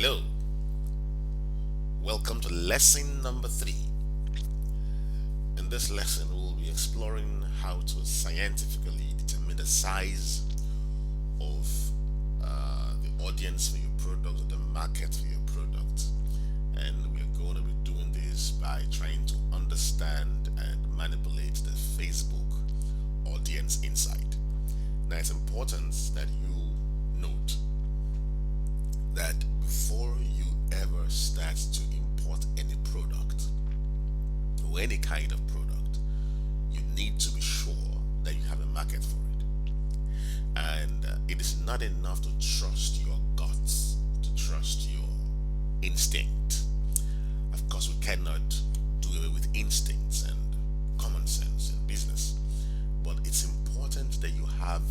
Hello, welcome to lesson number three. In this lesson, we'll be exploring how to scientifically determine the size of the audience for your product or the market for your product. And we're going to be doing this by trying to understand and manipulate the Facebook audience insight. Now, it's important that you note that before you ever start to import any product or any kind of product, you need to be sure that you have a market for it. And it is not enough to trust your guts, to trust your instinct. Of course, we cannot do away with instincts and common sense in business, but it's important that you have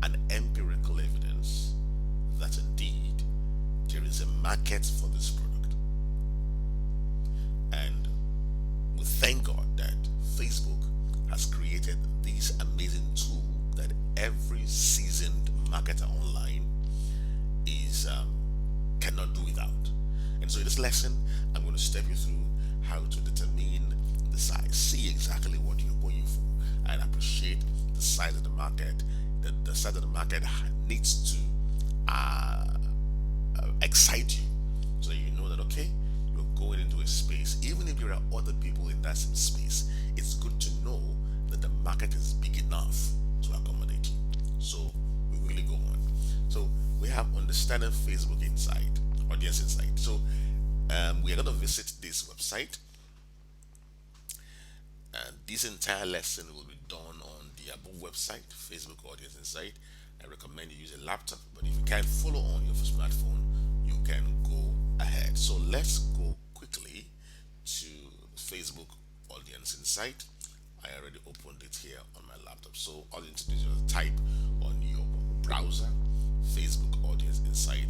an empirical evidence that indeed there is a market for this product. And we thank God that Facebook has created this amazing tool that every seasoned marketer online is cannot do without. And so in this lesson, I'm going to step you through how to determine the size, see exactly what you're going for, and appreciate the size of the market. The size of the market needs to uh, excite you so that you know that okay, you're going into a space. Even if there are other people in that same space, it's good to know that the market is big enough to accommodate you. So we really go on. So we have understanding Facebook insight, audience insight. So we are going to visit this website, and this entire lesson will be done on the above website, Facebook Audience Insight. I recommend you use a laptop, but if you can't follow on your smartphone, you can go ahead. So let's go quickly to Facebook Audience Insight. I already opened it here on my laptop. So all you need to do is just type on your browser Facebook Audience Insight,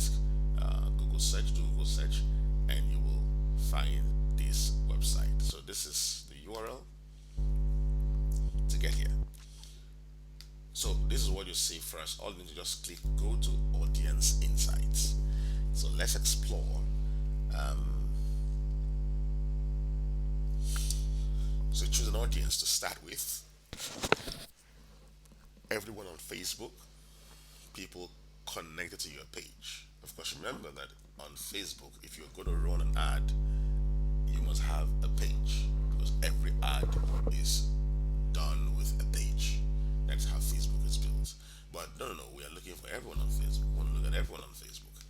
do Google search, and you will find this website. So this is the URL to get here. So this is what you see first. All you need to just click go to audience insights. So let's explore. So choose an audience to start with. Everyone on Facebook, people connected to your page. Of course, remember that on Facebook, if you're going to run an ad, you must have a page because every ad is done with a page. That's how Facebook is built. But no, we are looking for everyone on Facebook. We want to look at everyone on Facebook.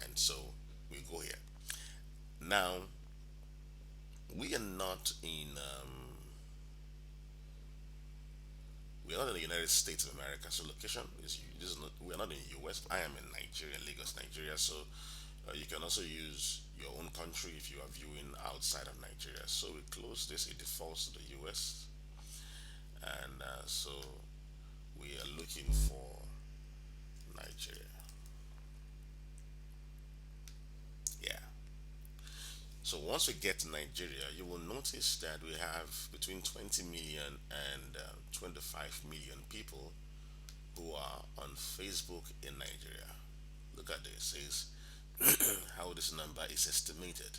And so we go here. Now, we are not in we are not in the United States of America. So location is this is not we are not in US. I am in Nigeria, Lagos, Nigeria. So you can also use your own country if you are viewing outside of Nigeria. So we close this. It defaults to the US, and so we are looking for Nigeria. Yeah. So once we get to Nigeria, you will notice that we have between 20 million and 25 million people who are on Facebook in Nigeria. Look at this. It says how this number is estimated.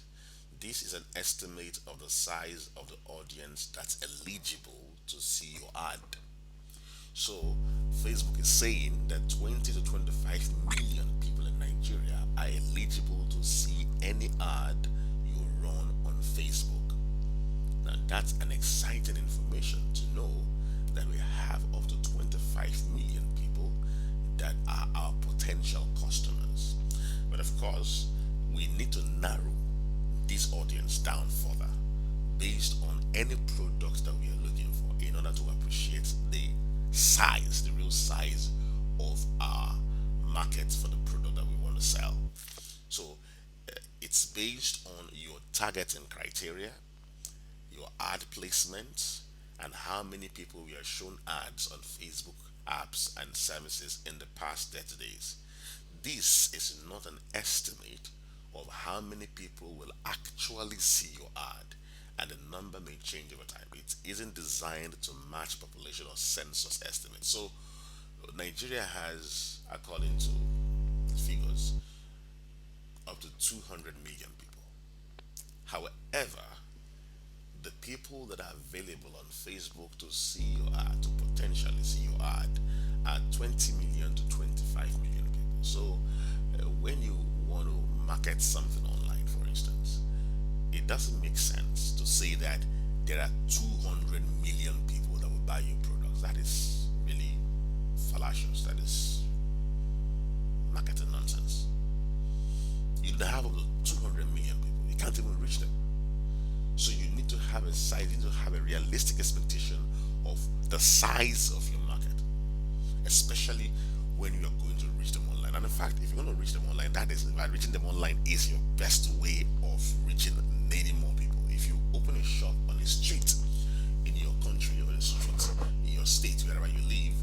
This is an estimate of the size of the audience that's eligible to see your ad. So Facebook is saying that 20 to 25 million people in Nigeria are eligible to see any ad you run on Facebook. Now that's an exciting information to know that we have up to 25 million people that are our potential customers. But of course, we need to narrow this audience down further based on any product that we are looking for in order to appreciate the size, the real size of our market for the product that we want to sell. So it's based on your targeting criteria, your ad placement, and how many people we are shown ads on Facebook apps and services in the past 30 days. This is not an estimate of how many people will actually see your ad, and the number may change over time. It isn't designed to match population or census estimates. So, Nigeria has, according to figures, up to 200 million people. However, the people that are available on Facebook to see your ad, to potentially see your ad, are 20 million to 25 million people. So, when you want to market something online, for instance, it doesn't make sense to say that there are 200 million people that will buy your products. That is really fallacious. That is marketing nonsense. You don't have up to 200 million people. You can't even reach them. So you need to have a size, you need to have a realistic expectation of the size of your market, especially when you are going to reach them online. And in fact, if you're going to reach them online, that is, by reaching them online is your best way of reaching many more people. If you open a shop on a street in your country or a street in your state, wherever you live,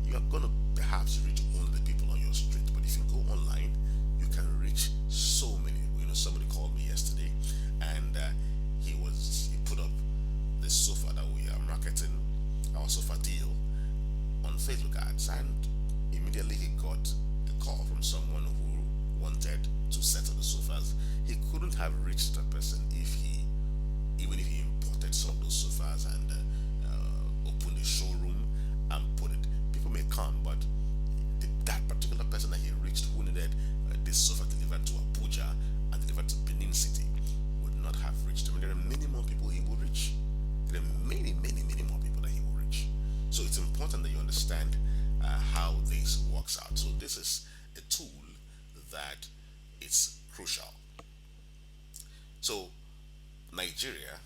you are going to perhaps reach only the people on your street. But if you go online, you can reach so many people. Somebody called me yesterday, and he put up the sofa that we are marketing, our sofa deal, on Facebook ads, and immediately he got a call from someone who wanted to settle the sofas. He couldn't have reached that person even if he imported some of those sofas and opened a showroom and put it. People may come, but that particular person that he reached, who needed this sofa delivered to Abuja and delivered to Benin City, would not have reached him. There are many more people he will reach. There are many, many, many more people that he will reach. So it's important that you understand how this works out. So this is a tool that is crucial. So Nigeria,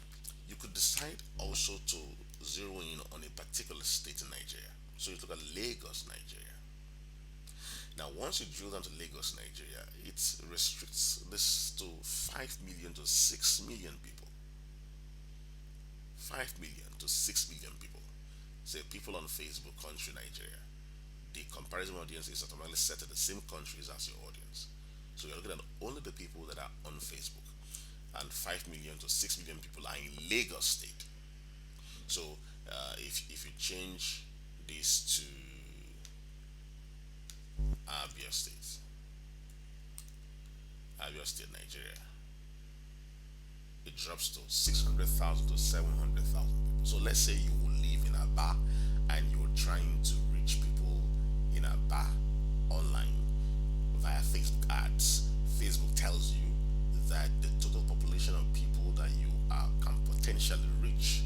you could decide also to zero in on a particular state in Nigeria. So you look at Lagos, Nigeria. Now, once you drill down to Lagos, Nigeria, it restricts this to 5 million to 6 million people. 5 million to 6 million people. Say people on Facebook, country Nigeria. The comparison audience is automatically set to the same countries as your audience. So you're looking at only the people that are on Facebook. And 5 million to 6 million people are in Lagos State. So if you change this to Abia State, Abia State, Nigeria, it drops to 600,000 to 700,000 people. So let's say you will live in Aba and you're trying to reach people in Aba online via Facebook ads. Facebook tells you that the total population of people that you can potentially reach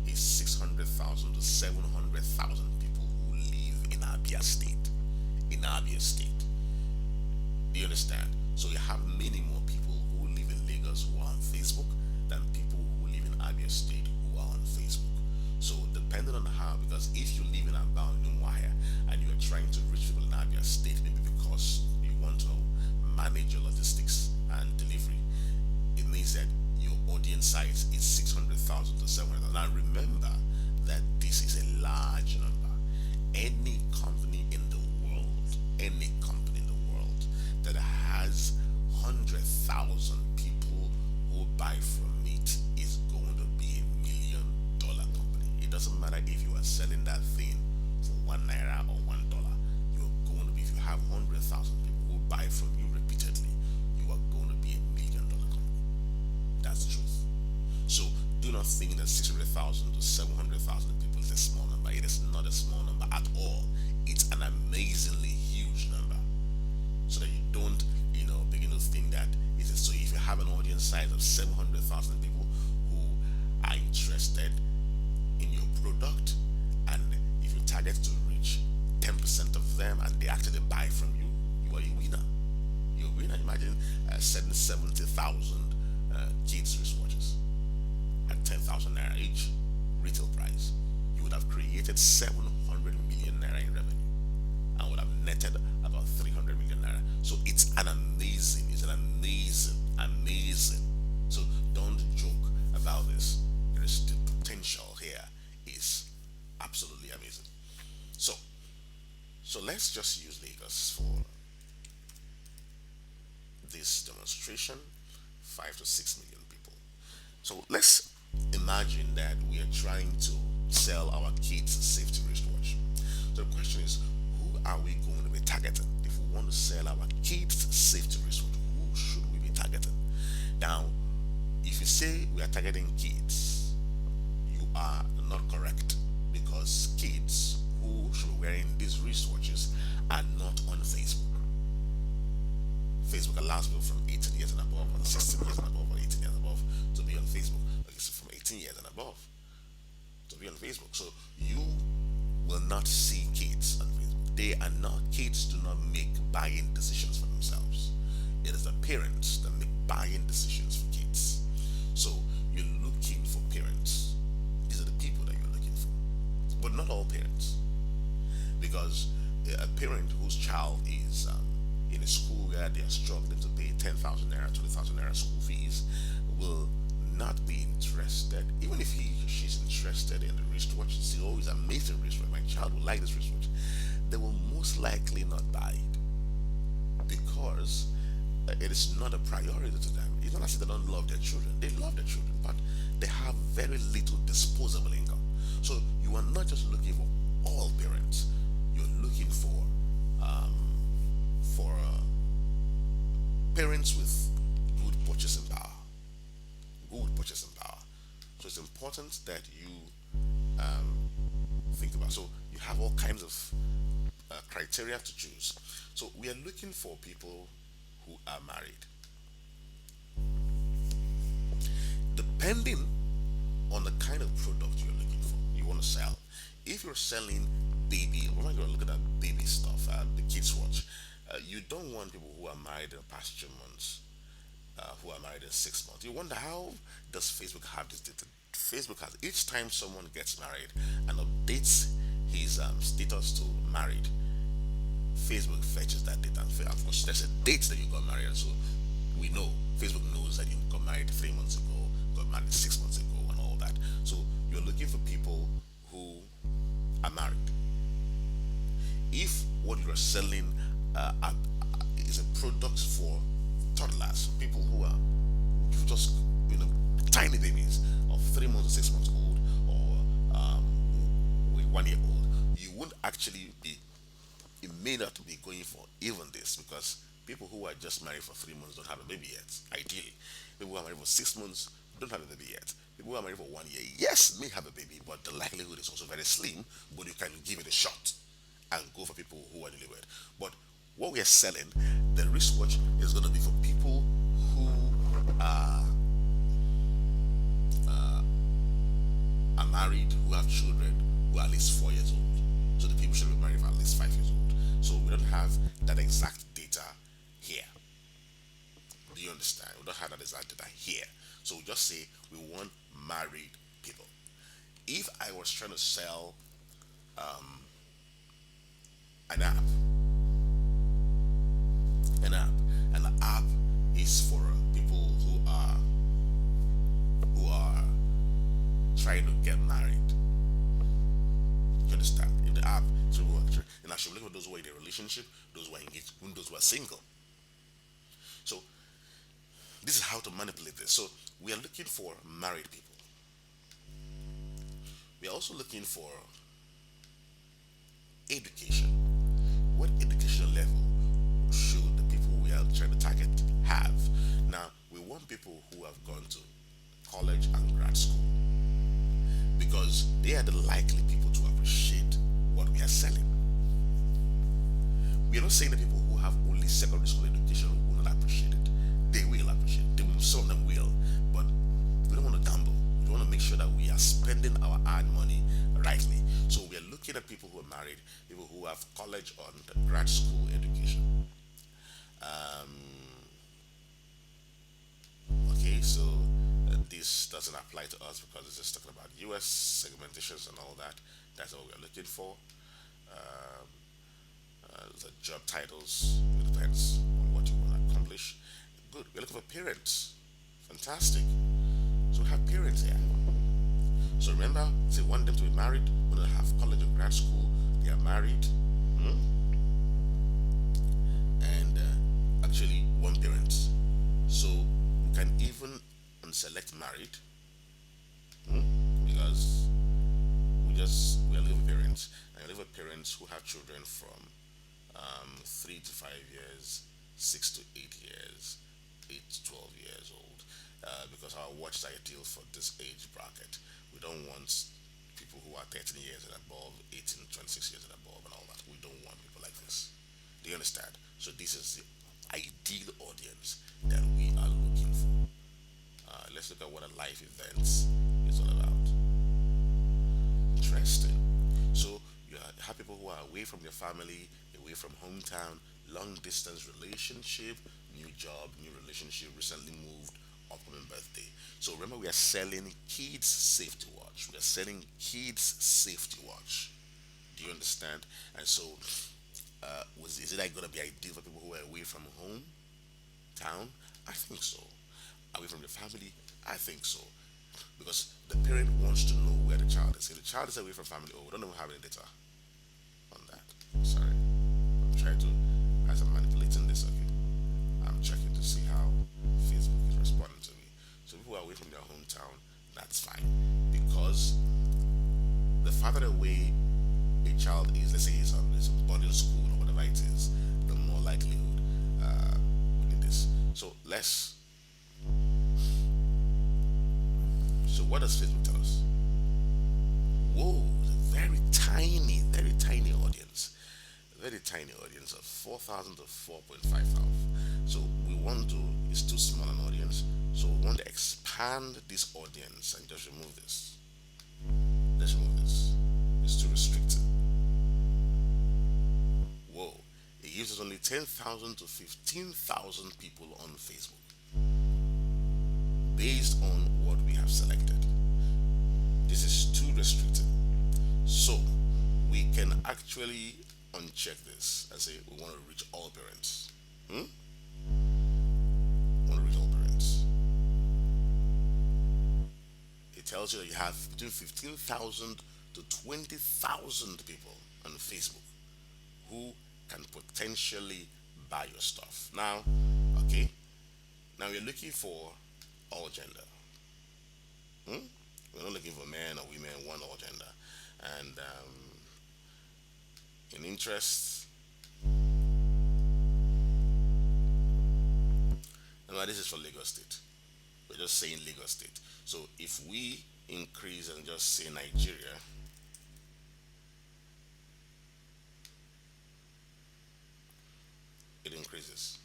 is 600,000 to 700,000 people who live in Abia State. In Abia State. Do you understand? So you have many more people who live in Lagos who are on Facebook than people who live in Abia State who are on Facebook. So depending on how, because if you live in Aba or Umuahia and you are trying to reach people in Abia State, maybe because you want to manage your logistics and delivery, it means that your audience size is 600,000 to 700,000. Now remember that this is a large number. Any company in the that has 100,000 people who buy from it is going to be $1 million company. It doesn't matter if you are selling that thing for ₦1 or $1. You're going to be, if you have 100,000 people who buy from you repeatedly, you are going to be $1 million company. That's the truth. So do not think that 600,000 to 700,000 people is a small number. It is not a small number at all. It's an amazingly huge number. So that you don't, begin to think that is it. So if you have an audience size of 700,000 people who are interested in your product, and if you target to reach 10% of them and they actually buy from you, you are a winner. You're a winner. Imagine selling 70,000 kids wristwatches at 10,000 naira each retail price. You would have created 700 million naira in revenue and would have netted about 300 million naira. So it's an amazing. So don't joke about this. There is the potential here is absolutely amazing. So let's just use Lagos for this demonstration. 5 to 6 million people. So let's imagine that we are trying to sell our kids a safety wristwatch. So the question is, who are we going to be targeting? If we want to sell our kids safety wristwatch, who should we be targeting? say we are targeting kids, you are not correct, because kids who should be wearing these wristwatches are not on Facebook. Facebook allows people from 18 years and above, or 16 years and above, or 18 years and above to be on Facebook. Okay, so from 18 years and above to be on Facebook. So you will not see kids on Facebook. They are not, kids do not make buying decisions for themselves. It is the parents that make buying decisions for kids. So you're looking for parents. These are the people that you're looking for. But not all parents. Because a parent whose child is in a school where they are struggling to pay 10,000 naira, 20,000 naira school fees will not be interested, even if she's interested in the wristwatch. She says, oh, it's amazing wristwatch. My child will like this wristwatch. They will most likely not buy it because it is not a priority to them. It's not as if they don't love their children. They love their children, but they have very little disposable income. So you are not just looking for all parents. You're looking for parents with good purchasing power. Good purchasing power. So it's important that you think about. So you have all kinds of criteria to choose. So we are looking for people who are married. Depending on the kind of product you're looking for, you want to sell. If you're selling baby, we're not going to look at that baby stuff, the kids watch. You don't want people who are married in the past 2 months, who are married in 6 months. You wonder, how does Facebook have this data? Facebook has, each time someone gets married and updates his status to married, Facebook fetches that data. And of course, there's a date that you got married, so we know, Facebook knows that you got married 3 months ago, got married 6 months ago, and all that. So you're looking for people who are married. If what you're selling is a product for toddlers, people who are just, you know, tiny babies of 3 months or 6 months old, or with 1 year old, you won't actually be, it may not be going for even this, because people who are just married for 3 months don't have a baby yet. Ideally, people who are married for 6 months don't have a baby yet. People who are married for 1 year, yes, may have a baby, but the likelihood is also very slim. But you can give it a shot and go for people who are newlywed. But what we are selling, the wristwatch is going to be for people who are are married, who have children, who are at least 4 years old. So the people should be married for at least 5 years old. So we don't have that exact data here. Do you understand? We don't have that exact data here. So we just say we want married people. If I was trying to sell an app, an app, and the app is for people who are trying to get married. You understand? If the app, so and I should look for those who are in a relationship, those who are engaged, and those who are single. So this is how to manipulate this. So we are looking for married people. We are also looking for education. What educational level should the people we are trying to target have? Now, we want people who have gone to college and grad school, because they are the likely people to appreciate what we are selling. We are not saying that people who have only secondary school education will not appreciate it. They will appreciate it. Some of them will, but we don't want to gamble. We want to make sure that we are spending our hard money rightly. So we are looking at people who are married, people who have college or grad school education. Okay, so this doesn't apply to us because it's just talking about US segmentations and all that. That's what we're looking for. The job titles, it depends on what you want to accomplish. Good, we're looking for parents. Fantastic. So we have parents here. So remember, say want them to be married, want to have college or grad school, they are married, and actually one parent. So we can even select married, because we are living with parents, and we live with parents who have children from 3 to 5 years, 6 to 8 years, 8 to 12 years old, because our watch ideal for this age bracket. We don't want people who are 13 years and above, 18, 26 years and above, and all that. We don't want people like this. Do you understand? So this is the ideal audience that we are looking for. Let's look at what a life event is all about. Interesting. So you have people who are away from your family, away from hometown, long distance relationship, new job, new relationship, recently moved, upcoming birthday. So remember, we are selling kids safety watch. We are selling kids safety watch. Do you understand? And so, is it like going to be ideal for people who are away from home, town? I think so. Away from the family? I think so. Because the parent wants to know where the child is. If the child is away from family, oh, we don't even have any data on that. Sorry. I'm trying to, as I'm manipulating this, okay. I'm checking to see how Facebook is responding to me. So people who are away from their hometown, that's fine. Because the farther away a child is, let's say he's on this boarding school or whatever it is, the more likelihood we need this. So let's. So what does Facebook tell us? Whoa, very tiny audience. A very tiny audience of 4,000 to 4.5,000. So we want to, it's too small an audience. So we want to expand this audience and just remove this. Let's remove this. It's too restricted. Whoa. It gives us only 10,000 to 15,000 people on Facebook based on what we have selected. This is too restricted. So we can actually uncheck this and say we want to reach all parents. Hmm? We want to reach all parents. It tells you that you have between 15,000 to 20,000 people on Facebook who can potentially buy your stuff. Now, okay, now you're looking for all gender. Hmm? We're not looking for men or women, one all gender. And in interests, now this is for Lagos State. We're just saying Lagos State. So if we increase and just say Nigeria, it increases.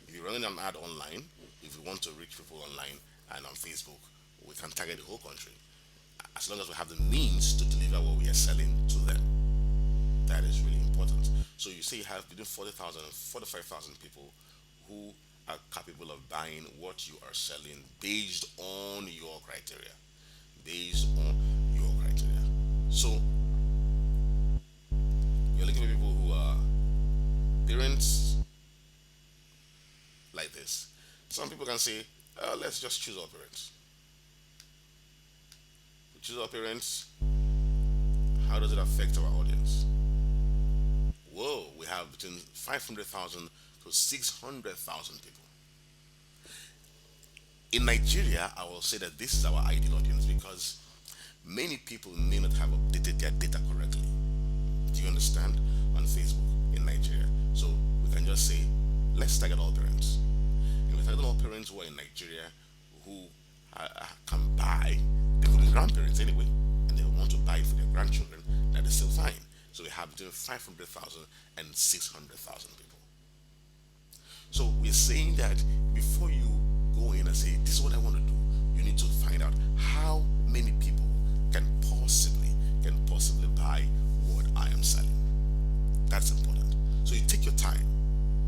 If you're running an ad online, if you want to reach people online and on Facebook, we can target the whole country. As long as we have the means to deliver what we are selling to them. That is really important. So you say you have between 40,000 and 45,000 people who are capable of buying what you are selling based on your criteria. Based on your criteria. So you're looking for people who are parents like this. Some people can say, let's just choose our parents. We choose our parents. How does it affect our audience? Whoa, we have between 500,000 to 600,000 people. In Nigeria, I will say that this is our ideal audience because many people may not have updated their data correctly. Do you understand? On Facebook in Nigeria. So we can just say, let's target all parents. And we target all parents who are in Nigeria who can buy, they could be grandparents anyway, and they want to buy for their grandchildren, that is still fine. So we have between 500,000 and 600,000 people. So we're saying that before you go in and say, this is what I want to do, you need to find out how many people can possibly buy what I am selling. That's important. So you take your time.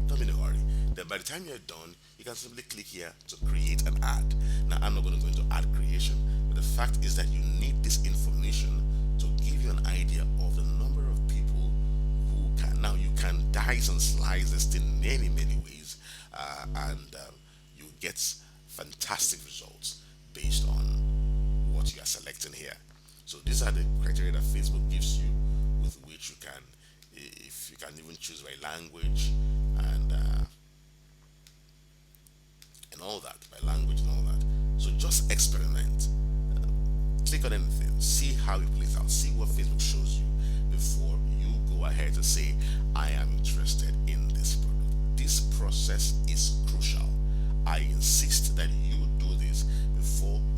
Don't be in a hurry. Then by the time you're done, you can simply click here to create an ad. Now I'm not going to go into ad creation, but the fact is that you need this information to give you an idea of the number of people who can. Now you can dice and slice this in many, many ways, and you get fantastic results based on what you are selecting here. So these are the criteria that Facebook gives you, with which you can, if you can even choose by language and all that, by language and all that. So just experiment. Click on anything, see how it plays out, see what Facebook shows you before you go ahead to say, I am interested in this product. This process is crucial. I insist that you do this 4